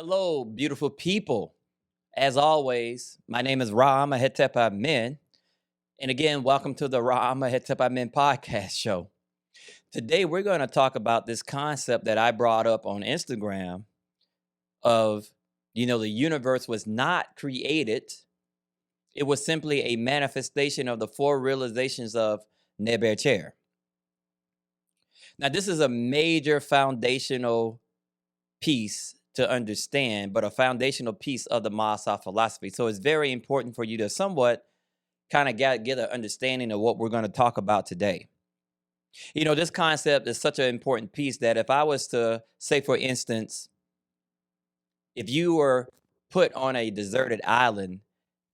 Hello, beautiful people. As always, my name is Ra Hetep Amen. And again, welcome to the Ra Hetep Amen podcast show. Today, we're going to talk about this concept that I brought up on Instagram of, the universe was not created. It was simply a manifestation of the four realizations of Neber Cher. Now, this is a major foundational piece to understand, but a foundational piece of the Mahasab philosophy. So it's very important for you to somewhat kind of get an understanding of what we're going to talk about today. This concept is such an important piece that if I was to say, for instance, if you were put on a deserted island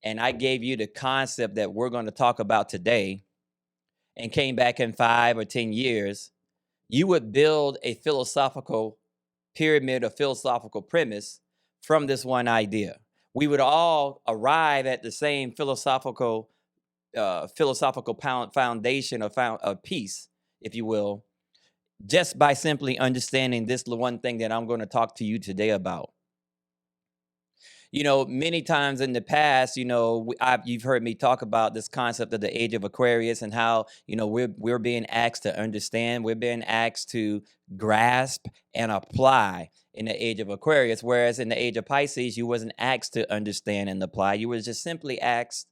and I gave you the concept that we're going to talk about today and came back in 5 or 10 years, you would build a philosophical pyramid or philosophical premise from this one idea. We would all arrive at the same philosophical foundation of peace, if you will, just by simply understanding this one thing that I'm going to talk to you today about. Many times in the past, you've heard me talk about this concept of the age of Aquarius and how, we're being asked to understand, we're being asked to grasp and apply in the age of Aquarius, whereas in the age of Pisces, you wasn't asked to understand and apply. You was just simply asked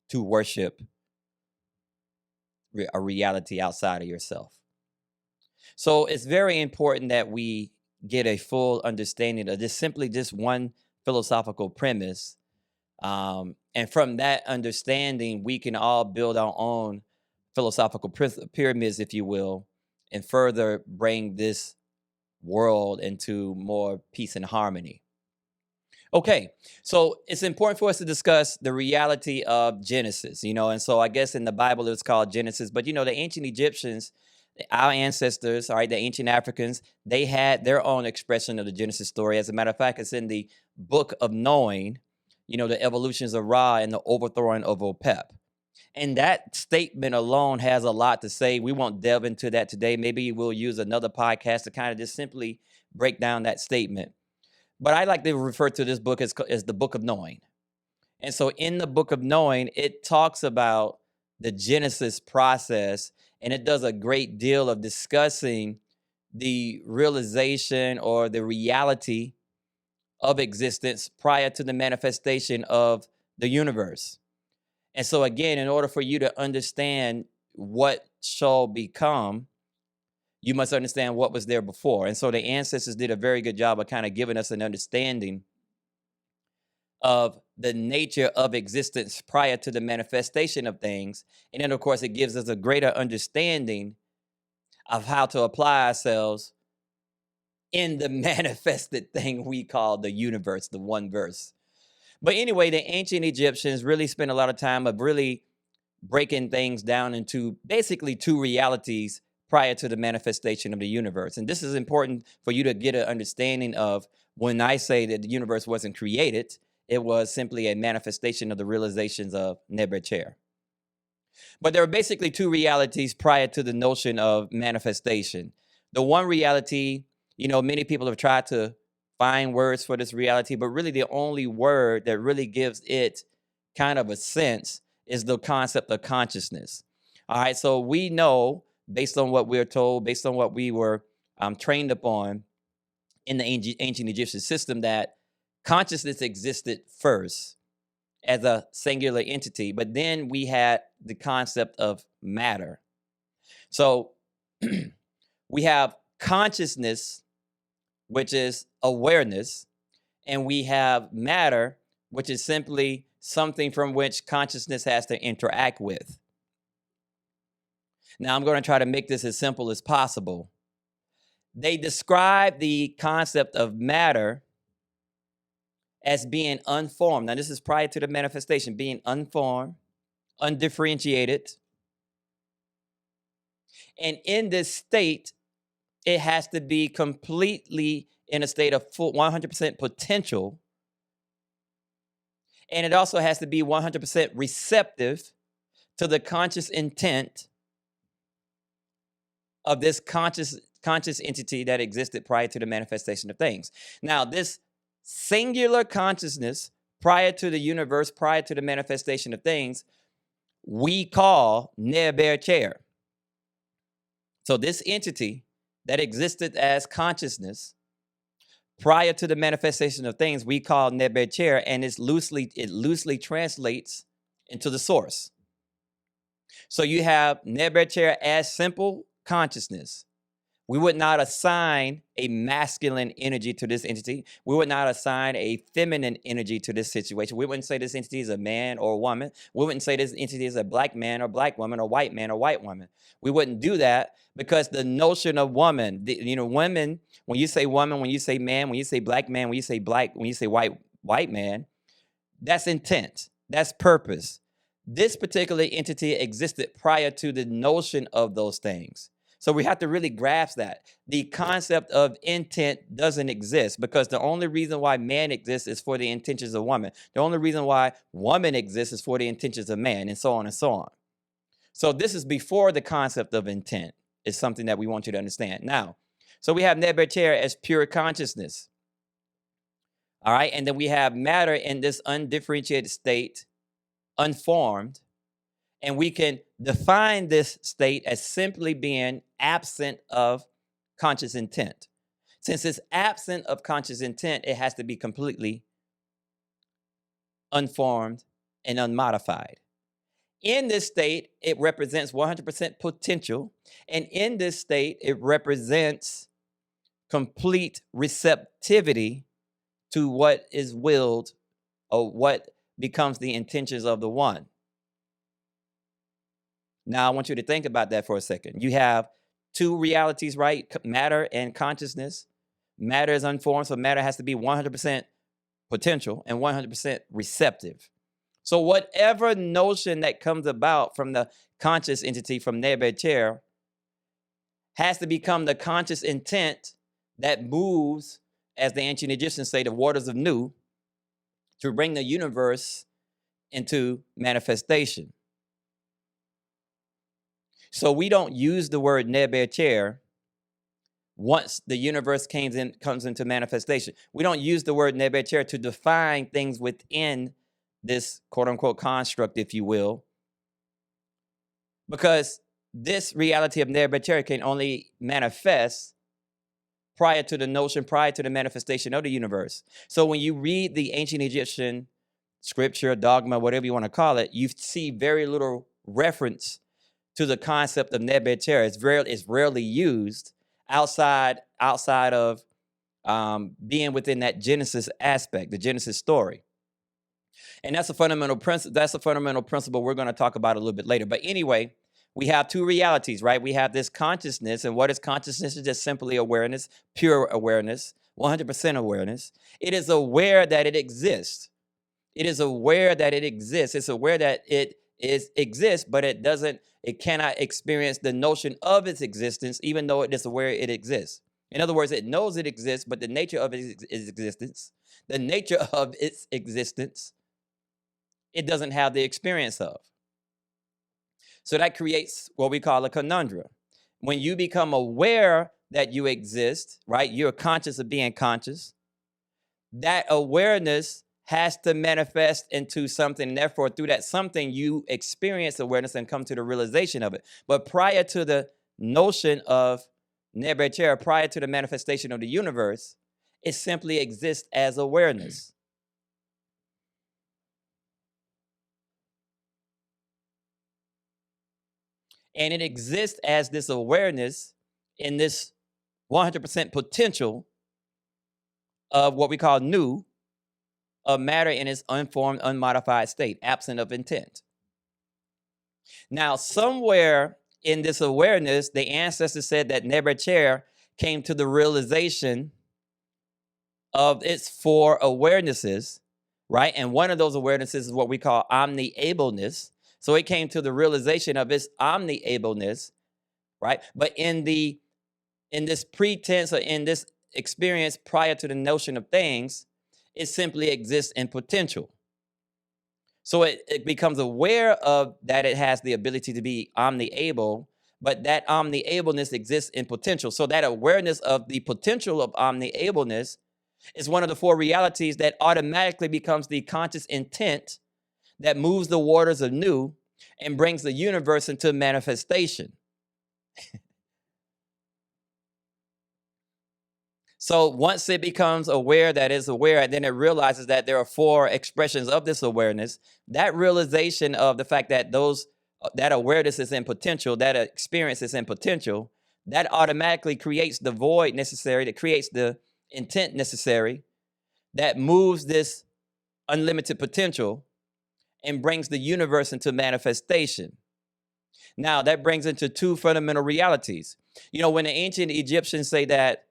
to worship a reality outside of yourself. So it's very important that we get a full understanding of this one philosophical premise. And from that understanding, we can all build our own philosophical pyramids, if you will, and further bring this world into more peace and harmony. Okay, so it's important for us to discuss the reality of Genesis, and so I guess in the Bible it's called Genesis, but the ancient Egyptians, our ancestors, all right, the ancient Africans, they had their own expression of the Genesis story. As a matter of fact, it's in the Book of Knowing, the evolutions of Ra and the overthrowing of Opep. And that statement alone has a lot to say. We won't delve into that today. Maybe we'll use another podcast to kind of just simply break down that statement. But I like to refer to this book as the Book of Knowing. And so in the Book of Knowing, it talks about the Genesis process, and it does a great deal of discussing the realization or the reality of existence prior to the manifestation of the universe. And so again, in order for you to understand what shall become, you must understand what was there before. And so the ancestors did a very good job of kind of giving us an understanding of the nature of existence prior to the manifestation of things. And then, of course, it gives us a greater understanding of how to apply ourselves in the manifested thing we call the universe, the one verse. But anyway, the ancient Egyptians really spent a lot of time of really breaking things down into basically two realities prior to the manifestation of the universe. And this is important for you to get an understanding of when I say that the universe wasn't created, it was simply a manifestation of the realizations of Neber Cher. But there are basically two realities prior to the notion of manifestation. The one reality, many people have tried to find words for this reality, but really the only word that really gives it kind of a sense is the concept of consciousness. All right, so we know, based on what we're told, based on what we were trained upon in the ancient Egyptian system, that consciousness existed first as a singular entity, but then we had the concept of matter. So we have consciousness, which is awareness, and we have matter, which is simply something from which consciousness has to interact with. Now, I'm going to try to make this as simple as possible. They describe the concept of matter as being unformed. Now, this is prior to the manifestation, being unformed, undifferentiated. And in this state, it has to be completely in a state of full 100% potential. And it also has to be 100% receptive to the conscious intent of this conscious entity that existed prior to the manifestation of things. Now, this singular consciousness prior to the universe, prior to the manifestation of things, we call Neber Chair. So this entity that existed as consciousness prior to the manifestation of things, we call Neber Chair, and it loosely translates into the source. So you have Neber Chair as simple consciousness. We would not assign a masculine energy to this entity. We would not assign a feminine energy to this situation. We wouldn't say this entity is a man or a woman. We wouldn't say this entity is a black man or black woman or white man or white woman. We wouldn't do that because the notion of woman, women, when you say woman, when you say man, when you say black man, when you say black, when you say white man, that's intent. That's purpose. This particular entity existed prior to the notion of those things. So we have to really grasp that. The concept of intent doesn't exist because the only reason why man exists is for the intentions of woman. The only reason why woman exists is for the intentions of man, and so on and so on. So this is before the concept of intent is something that we want you to understand. Now, so we have Neber Chair as pure consciousness. All right, and then we have matter in this undifferentiated state, unformed. And we can define this state as simply being absent of conscious intent. Since it's absent of conscious intent, it has to be completely unformed and unmodified. In this state, it represents 100% potential. And in this state, it represents complete receptivity to what is willed or what becomes the intentions of the one. Now, I want you to think about that for a second. You have two realities, right? Matter and consciousness. Matter is unformed, so matter has to be 100% potential and 100% receptive. So whatever notion that comes about from the conscious entity, from Neber Chair, has to become the conscious intent that moves, as the ancient Egyptians say, the waters of Nu, to bring the universe into manifestation. So we don't use the word Neber Chair once the universe comes into manifestation. We don't use the word Neber Chair to define things within this quote-unquote construct, if you will, because this reality of Neber Chair can only manifest prior to the notion, prior to the manifestation of the universe. So when you read the ancient Egyptian scripture, dogma, whatever you want to call it, you see very little reference to the concept of Neber Chair. It's rarely used outside of being within that Genesis aspect, the Genesis story. And that's a fundamental principle. That's a fundamental principle we're going to talk about a little bit later. But anyway, we have two realities, right? We have this consciousness, and what is consciousness? It's just simply awareness, pure awareness, 100% awareness. It is aware that it exists. It is aware that it exists. It's aware that it exists, but it cannot experience the notion of its existence, even though it is aware it exists. In other words, it knows it exists, but the nature of its existence, it doesn't have the experience of. So that creates what we call a conundrum. When you become aware that you exist, right? You're conscious of being conscious. That awareness has to manifest into something. And therefore, through that something, you experience awareness and come to the realization of it. But prior to the notion of Neber Chair, prior to the manifestation of the universe, it simply exists as awareness. And it exists as this awareness in this 100% potential of what we call Nu, of matter in its unformed, unmodified state, absent of intent. Now, somewhere in this awareness, the ancestors said that Neber Chair came to the realization of its four awarenesses, right? And one of those awarenesses is what we call omni-ableness. So it came to the realization of its omni-ableness, right? But in this pretense or in this experience prior to the notion of things, it simply exists in potential. So it becomes aware of that it has the ability to be omni-able, but that omni-ableness exists in potential. So that awareness of the potential of omni-ableness It's one of the four realities that automatically becomes the conscious intent that moves the waters anew and brings the universe into manifestation. So once it becomes aware that is aware, and then it realizes that there are four expressions of this awareness, that realization of the fact that that awareness is in potential, that experience is in potential, that automatically creates the void necessary, that creates the intent necessary, that moves this unlimited potential and brings the universe into manifestation. Now, that brings into two fundamental realities. You know, when the ancient Egyptians say that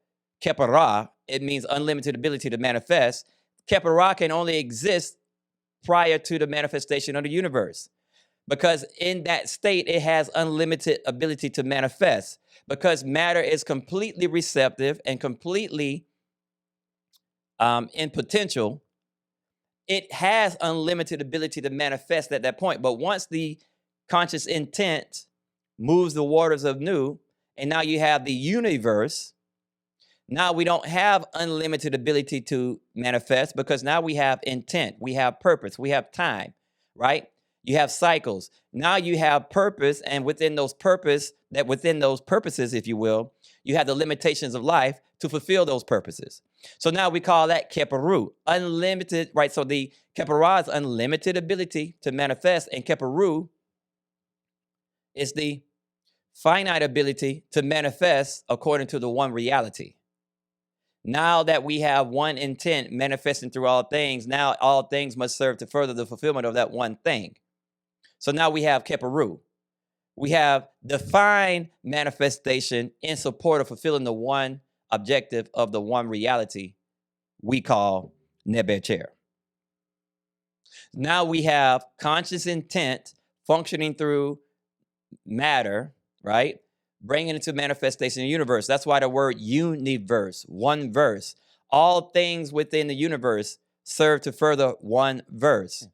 Khepera, it means unlimited ability to manifest. Khepera can only exist prior to the manifestation of the universe, because in that state, it has unlimited ability to manifest, because matter is completely receptive and completely in potential. It has unlimited ability to manifest at that point. But once the conscious intent moves the waters of new, and now you have the universe, now we don't have unlimited ability to manifest, because now we have intent, we have purpose, we have time, right? You have cycles. Now you have purpose, and within those purposes, if you will, you have the limitations of life to fulfill those purposes. So now we call that Khepera, unlimited, right? So the Khepera is unlimited ability to manifest, and Khepera is the finite ability to manifest according to the one reality. Now that we have one intent manifesting through all things, now all things must serve to further the fulfillment of that one thing. So now we have Khepera. We have defined manifestation in support of fulfilling the one objective of the one reality we call Neber-Cher. Now we have conscious intent functioning through matter, right? Bringing it into manifestation in the universe. That's why the word universe, one verse. All things within the universe serve to further one verse.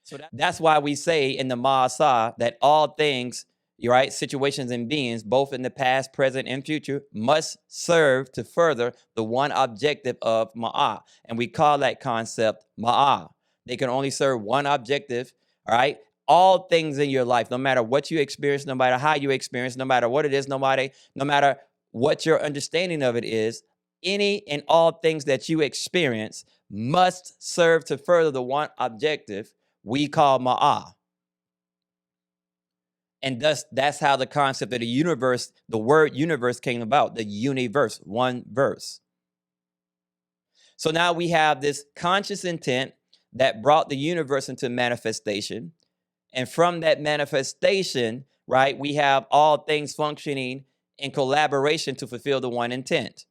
So that's why we say in the Ma'asah that all things, right, situations and beings, both in the past, present, and future, must serve to further the one objective of Ma'ah. And we call that concept Ma'ah. They can only serve one objective, all right? All things in your life, no matter what you experience, no matter how you experience, no matter what it is, no matter what your understanding of it is, any and all things that you experience must serve to further the one objective we call Ma'ah. And thus, that's how the concept of the universe, the word universe came about, the universe, one verse. So now we have this conscious intent that brought the universe into manifestation. And from that manifestation, right, we have all things functioning in collaboration to fulfill the one intent.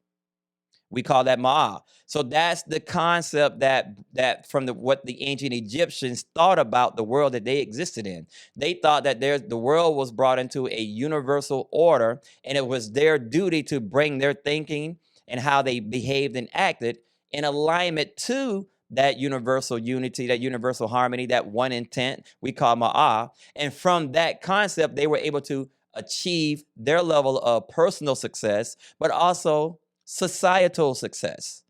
We call that Ma'ah. So that's the concept that from what the ancient Egyptians thought about the world that they existed in. They thought that the world was brought into a universal order, and it was their duty to bring their thinking and how they behaved and acted in alignment to that universal unity, that universal harmony, that one intent we call Ma'ah. And from that concept, they were able to achieve their level of personal success, but also societal success.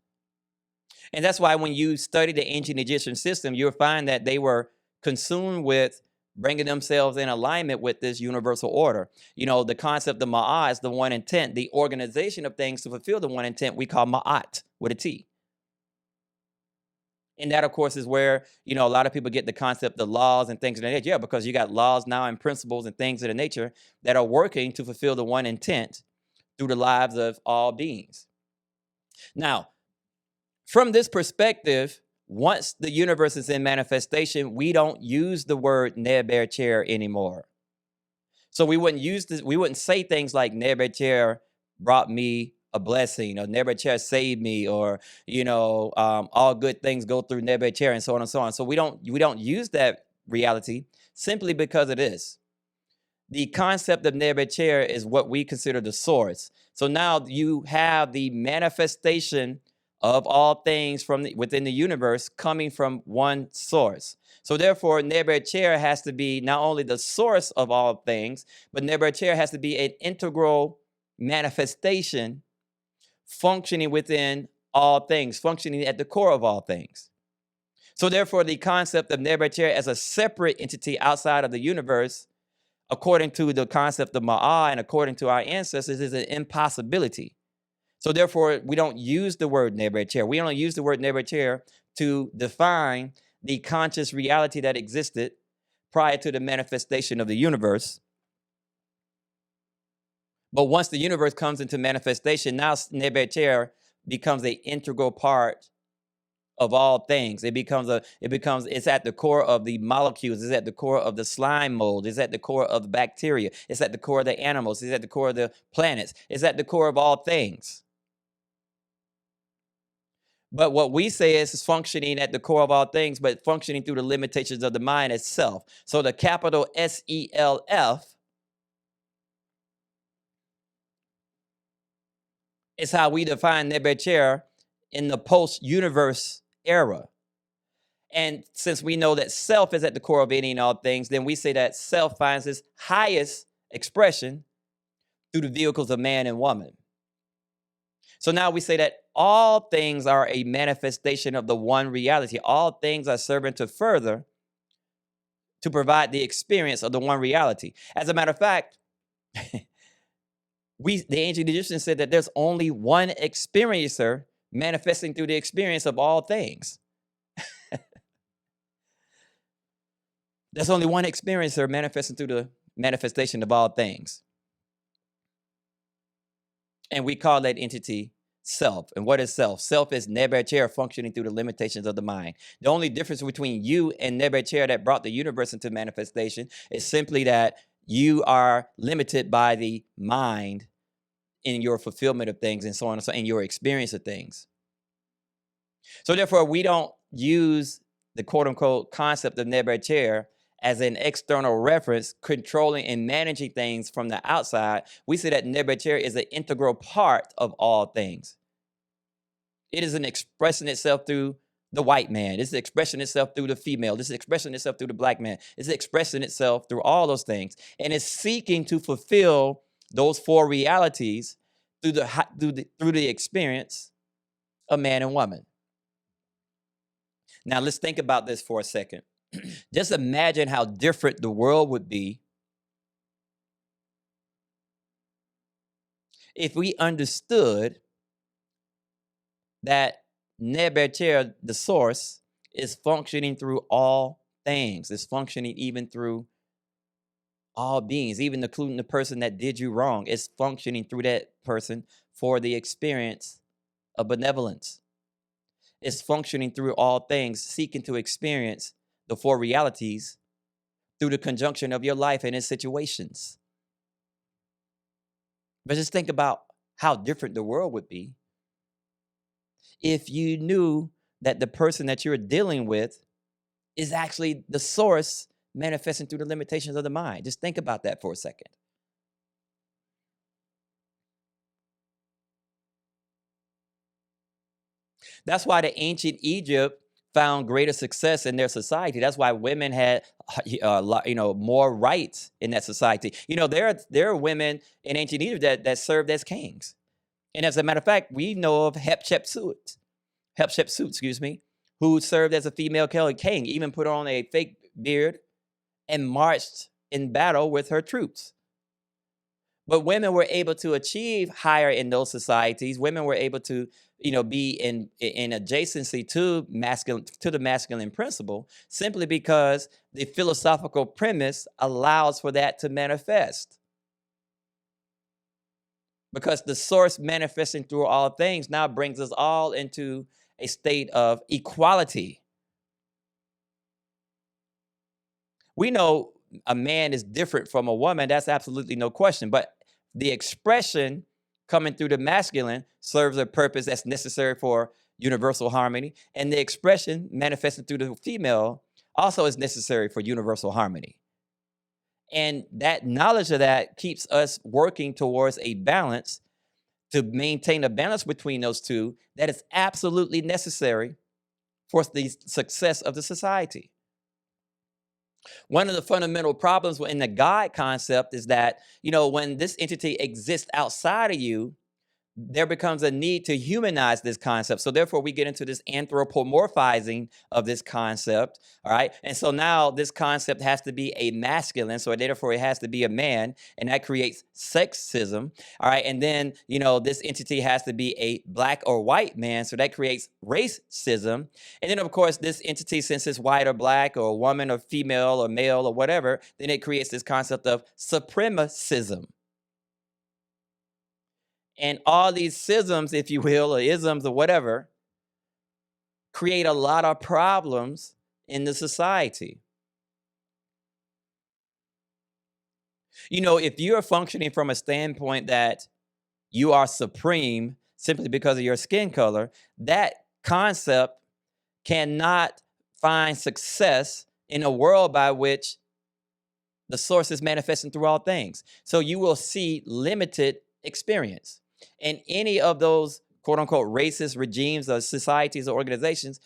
And that's why when you study the ancient Egyptian system, you'll find that they were consumed with bringing themselves in alignment with this universal order. You know, the concept of Ma'ah is the one intent, the organization of things to fulfill the one intent we call Ma'at with a T. And that, of course, is where, you know, a lot of people get the concept of laws and things of that nature. Yeah, because you got laws now and principles and things of the nature that are working to fulfill the one intent through the lives of all beings. Now, from this perspective, once the universe is in manifestation, we don't use the word Neber-Cher anymore. So we wouldn't say things like Neber-Cher brought me a blessing, or Neber-Cher saved me, or, you know, all good things go through Neber-Cher, and so on and so on. So we don't use that reality simply because of this. The concept of Neber-Cher is what we consider the source. So now you have the manifestation of all things from within the universe coming from one source. So therefore, Neber-Cher has to be not only the source of all things, but Neber-Cher has to be an integral manifestation functioning within all things, functioning at the core of all things. So therefore, the concept of Nebuchadnezzar as a separate entity outside of the universe, according to the concept of Ma'ah and according to our ancestors, is an impossibility. So therefore, we don't use the word Nebuchadnezzar. We don't use the word Nebuchadnezzar to define the conscious reality that existed prior to the manifestation of the universe. But once the universe comes into manifestation, now Nebuchadnezzar becomes an integral part of all things. It's at the core of the molecules, it's at the core of the slime mold, it's at the core of the bacteria, it's at the core of the animals, it's at the core of the planets, it's at the core of all things. But what we say is functioning at the core of all things, but functioning through the limitations of the mind itself. So the capital SELF is how we define Nebuchadnezzar in the post-universe era. And since we know that self is at the core of any and all things, then we say that self finds its highest expression through the vehicles of man and woman. So now we say that all things are a manifestation of the one reality. All things are serving to further, to provide the experience of the one reality. As a matter of fact, the ancient Egyptians said that there's only one experiencer manifesting through the experience of all things. There's only one experiencer manifesting through the manifestation of all things. And we call that entity self. And what is self? Self is Nebuchadnezzar functioning through the limitations of the mind. The only difference between you and Nebuchadnezzar that brought the universe into manifestation is simply that you are limited by the mind in your fulfillment of things and so on and so on, in your experience of things. So therefore, we don't use the quote unquote concept of Nebuchadnezzar as an external reference, controlling and managing things from the outside. We say that Nebuchadnezzar is an integral part of all things. It is an expressing itself through the white man. It's expressing itself through the female. It's expressing itself through the black man. It's expressing itself through all those things. And it's seeking to fulfill those four realities through the experience of man and woman. Now, let's think about this for a second. Just imagine how different the world would be if we understood that Nebuchadnezzar, the source, is functioning through all things. It's functioning even through all beings, even including the person that did you wrong. It's functioning through that person for the experience of benevolence. It's functioning through all things, seeking to experience the four realities through the conjunction of your life and its situations. But just think about how different the world would be if you knew that the person that you're dealing with is actually the source manifesting through the limitations of the mind. Just think about that for a second. That's why the ancient Egypt found greater success in their society. That's why women had, more rights in that society. There are women in ancient Egypt that served as kings. And as a matter of fact, we know of Hatshepsut, who served as a female king, even put on a fake beard and marched in battle with her troops. But women were able to achieve higher in those societies. Women were able to, be in adjacency to the masculine principle, simply because the philosophical premise allows for that to manifest. Because the source manifesting through all things now brings us all into a state of equality. We know a man is different from a woman. That's absolutely no question. But the expression coming through the masculine serves a purpose that's necessary for universal harmony. And the expression manifesting through the female also is necessary for universal harmony. And that knowledge of that keeps us working towards a balance, to maintain a balance between those two that is absolutely necessary for the success of the society. One of the fundamental problems in the God concept is that, when this entity exists outside of you, there becomes a need to humanize this concept. So therefore, we get into this anthropomorphizing of this concept. All right. And so now this concept has to be a masculine. So therefore, it has to be a man. And that creates sexism. All right. And then, this entity has to be a black or white man. So that creates racism. And then, of course, this entity, since it's white or black or woman or female or male or whatever, then it creates this concept of supremacism. And all these schisms, if you will, or isms or whatever, create a lot of problems in the society. If you're functioning from a standpoint that you are supreme simply because of your skin color, that concept cannot find success in a world by which the source is manifesting through all things. So you will see limited experience. And any of those quote unquote racist regimes or societies or organizations,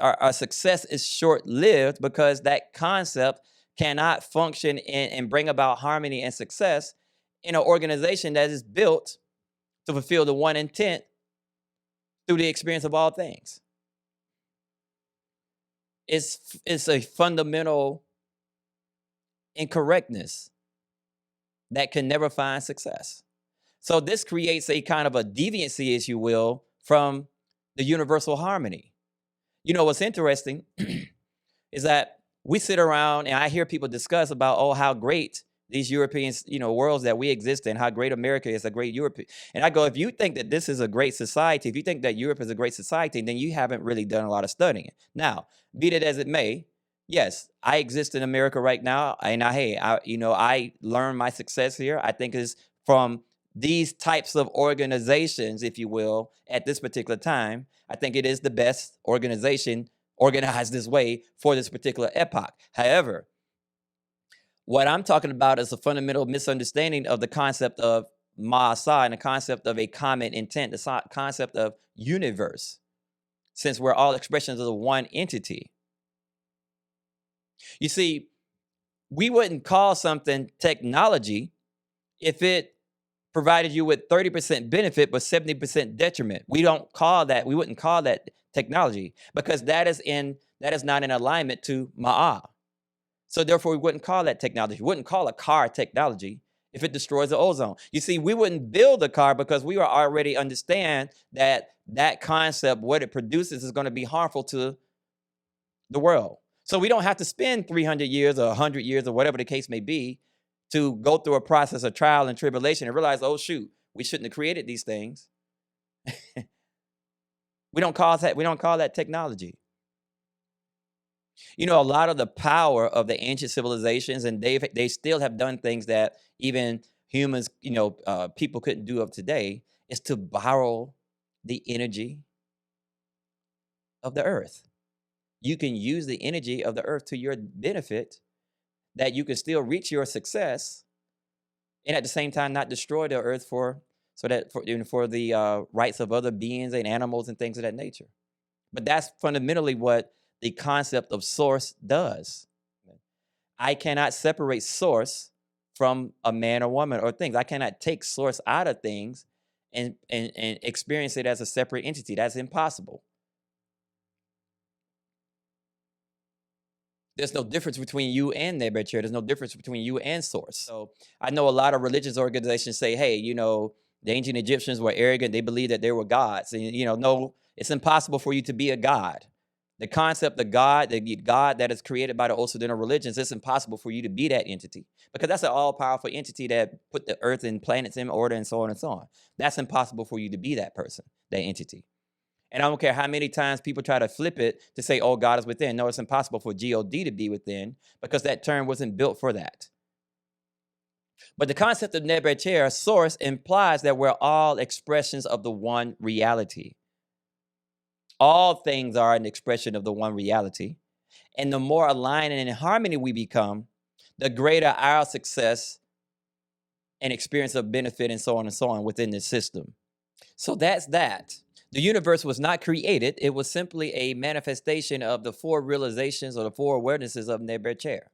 our success is short lived because that concept cannot function and bring about harmony and success in an organization that is built to fulfill the one intent through the experience of all things. It's a fundamental incorrectness that can never find success. So this creates a kind of a deviancy, as you will, from the universal harmony. What's interesting is that we sit around and I hear people discuss about, how great these European, worlds that we exist in, how great America is, a great Europe. And I go, if you think that this is a great society, if you think that Europe is a great society, then you haven't really done a lot of studying. Now, be that as it may, yes, I exist in America right now, and I learned my success here. I think is from these types of organizations, if you will, at this particular time. I think it is the best organization organized this way for this particular epoch. However, what I'm talking about is a fundamental misunderstanding of the concept of Ma'asah and the concept of a common intent, the concept of universe, since we're all expressions of the one entity. You see, we wouldn't call something technology if it provided you with 30% benefit but 70% detriment. We wouldn't call that technology because that is not in alignment to Ma'ah. So therefore, we wouldn't call that technology. We wouldn't call a car technology if it destroys the ozone. You see, we wouldn't build a car because we already understand that concept, what it produces, is going to be harmful to the world. So we don't have to spend 300 years or 100 years or whatever the case may be to go through a process of trial and tribulation and realize, oh, shoot, we shouldn't have created these things. We don't call that technology. A lot of the power of the ancient civilizations, and they still have done things that even humans, people couldn't do of today, is to borrow the energy of the earth. You can use the energy of the earth to your benefit, that you can still reach your success, and at the same time not destroy the earth for the rights of other beings and animals and things of that nature. But that's fundamentally what the concept of source does. I cannot separate source from a man or woman or things. I cannot take source out of things and experience it as a separate entity. That's impossible. There's no difference between you and Nebuchadnezzar. There's no difference between you and source. So I know a lot of religious organizations say, hey, the ancient Egyptians were arrogant. They believed that they were gods. And, no, it's impossible for you to be a god. The concept of God, the God that is created by the Occidental religions, it's impossible for you to be that entity because that's an all-powerful entity that put the earth and planets in order and so on and so on. That's impossible for you to be that person, that entity. And I don't care how many times people try to flip it to say, oh, God is within. No, it's impossible for God to be within because that term wasn't built for that. But the concept of Nebuchadnezzar, source, implies that we're all expressions of the one reality. All things are an expression of the one reality. And the more aligned and in harmony we become, the greater our success and experience of benefit and so on within the system. So that's that. The universe was not created. It was simply a manifestation of the four realizations or the four awarenesses of Nebuchadnezzar.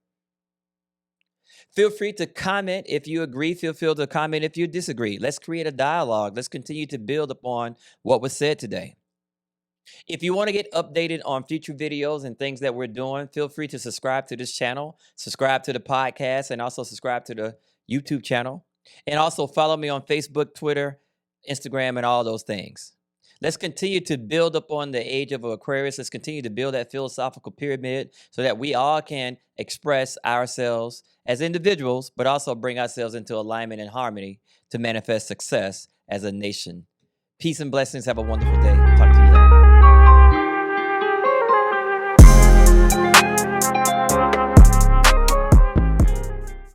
Feel free to comment if you agree. Feel free to comment if you disagree. Let's create a dialogue. Let's continue to build upon what was said today. If you want to get updated on future videos and things that we're doing, feel free to subscribe to this channel, subscribe to the podcast, and also subscribe to the YouTube channel. And also follow me on Facebook, Twitter, Instagram, and all those things. Let's continue to build upon the age of Aquarius. Let's continue to build that philosophical pyramid so that we all can express ourselves as individuals, but also bring ourselves into alignment and harmony to manifest success as a nation. Peace and blessings. Have a wonderful day. Talk to you.